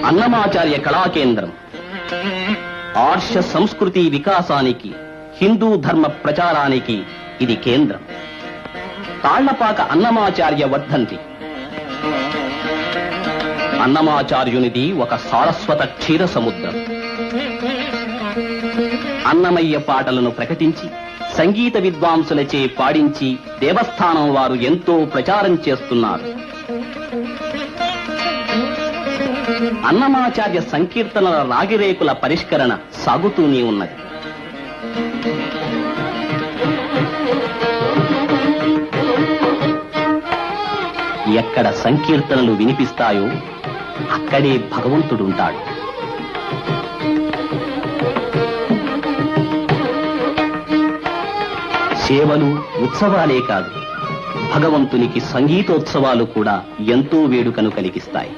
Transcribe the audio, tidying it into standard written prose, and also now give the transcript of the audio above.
అన్నమాచార్య కళాకేంద్రం ఆర్ష సంస్కృతి వికాసానికి, హిందూ ధర్మ ప్రచారానికి ఇది కేంద్రం. తాళ్లపాక అన్నమాచార్య వర్ధంతి. అన్నమాచార్యునిది ఒక సారస్వత క్షీర సముద్రం. అన్నమయ్య పాటలను ప్రకటించి, సంగీత విద్వాంసులచే పాడించి దేవస్థానం వారు ఎంతో ప్రచారం చేస్తున్నారు. అన్నమాచార్య సంకీర్తనల రాగిరేకుల పరిష్కరణ సాగుతూనే ఉన్నది. ఎక్కడ సంకీర్తనలు వినిపిస్తాయో అక్కడే భగవంతుడుంటాడు. సేవలు, ఉత్సవాలే కాదు, భగవంతునికి సంగీతోత్సవాలు కూడా ఎంతో వేడుకను కలిగిస్తాయి.